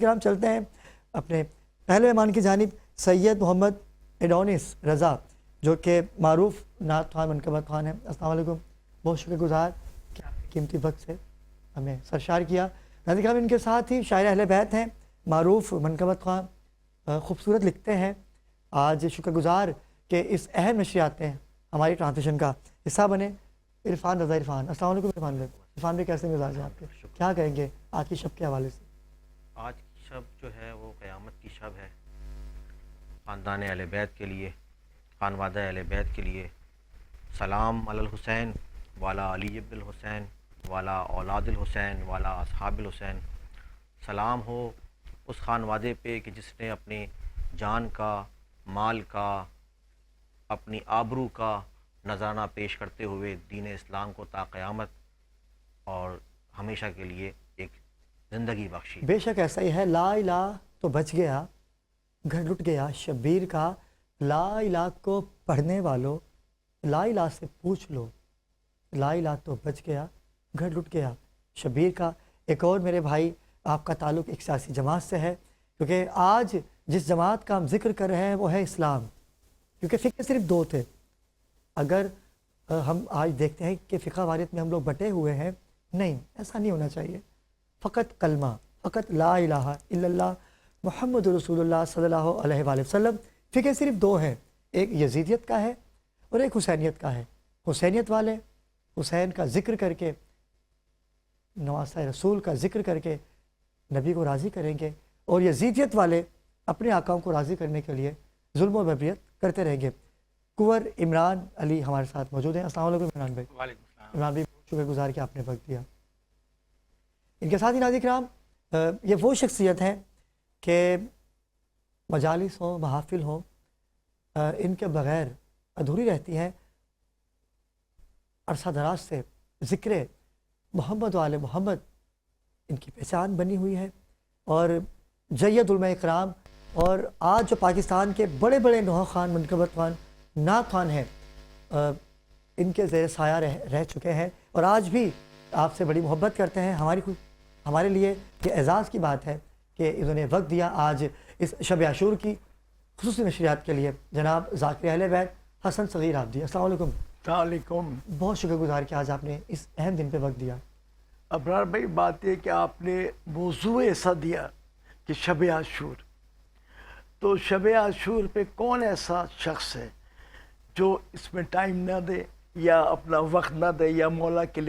کرام چلتے ہیں اپنے پہلے مہمان کی جانب سید محمد ایڈونس رضا جو کہ معروف نعت خوان منقبت خوان ہیں۔ السلام علیکم، بہت شکر گزار کہ آپ نے قیمتی وقت سے ہمیں سرشار کیا۔ ناظرین کرام ان کے ساتھ ہی شاعر اہل بیت ہیں، معروف منقبت خوان، خوبصورت لکھتے ہیں۔ آج شکر گزار کہ اس اہم نشریات میں ہماری ٹرانسلیشن کا حصہ بنے۔ عرفان رضا عرفان، السلام علیکم عرفان بھائی۔ عرفان بھائی کیسے مزاج ہیں آپ کے؟ کیا کہیں گے آج کی شب کے حوالے سے؟ آج کی شب جو ہے وہ قیامت کی شب ہے خاندان اہل بیت کے لیے، خانوادہ اہل بیت کے لیے۔ سلام علی الحسین والا علی ابن الحسین والا اولاد الحسین والا اصحاب الحسین۔ سلام ہو اس خانوادے پہ کہ جس نے اپنے جان کا، مال کا، اپنی آبرو کا نذرانہ پیش کرتے ہوئے دین اسلام کو تا قیامت اور ہمیشہ کے لیے ایک زندگی بخشی۔ بے شک ایسا ہی ہے۔ لا الہ تو بچ گیا، گھر لٹ گیا شبیر کا۔ لا الہ کو پڑھنے والوں لا الہ سے پوچھ لو، لا الہ تو بچ گیا، گھر لٹ گیا شبیر کا۔ ایک اور میرے بھائی آپ کا تعلق ایک سیاسی جماعت سے ہے، کیونکہ آج جس جماعت کا ہم ذکر کر رہے ہیں وہ ہے اسلام، کیونکہ فقہ صرف دو تھے۔ اگر ہم آج دیکھتے ہیں کہ فقہ واریت میں ہم لوگ بٹے ہوئے ہیں، نہیں، ایسا نہیں ہونا چاہیے۔ فقط کلمہ، فقط لا الہ الا اللہ محمد رسول اللہ صلی اللہ علیہ وآلہ وسلم۔ فقہ صرف دو ہیں، ایک یزیدیت کا ہے اور ایک حسینیت کا ہے۔ حسینیت والے حسین کا ذکر کر کے، نواسہ رسول کا ذکر کر کے نبی کو راضی کریں گے، اور یزیدیت والے اپنے آقاؤں کو راضی کرنے کے لیے ظلم و بغیت کرتے رہیں گے۔ کنور عمران علی ہمارے ساتھ موجود ہیں۔ السلام علیکم عمران بھائی۔ وعلیکم السلام۔ عمران بھائی شکر گزار کہ آپ نے وقت دیا۔ ان کے ساتھ ہی ناظرین کرام یہ وہ شخصیت ہیں کہ مجالس ہوں، محافل ہوں، ان کے بغیر ادھوری رہتی ہیں۔ عرصہ دراز سے ذکر محمد و آل محمد ان کی پہچان بنی ہوئی ہے، اور جید علماء اکرام اور آج جو پاکستان کے بڑے بڑے نوحہ خوان، منقبت خوان، نعت خوان ہیں، ان کے زیر سایہ رہ چکے ہیں، اور آج بھی آپ سے بڑی محبت کرتے ہیں۔ ہمارے لیے یہ اعزاز کی بات ہے کہ انہوں نے وقت دیا آج اس شب عاشور کی خصوصی نشریات کے لیے۔ جناب ذاکر اہل بیت حسن صغیر عابدی، السلام علیکم۔ السلام علیکم۔ بہت شکر گزار کہ آج آپ نے اس اہم دن پہ وقت دیا۔ ابرار بھائی، بات یہ کہ آپ نے موضوع ایسا دیا کہ شب عاشور، تو شب عاشور پہ کون ایسا شخص ہے جو اس میں ٹائم نہ دے یا اپنا وقت نہ دے یا مولا کے لیے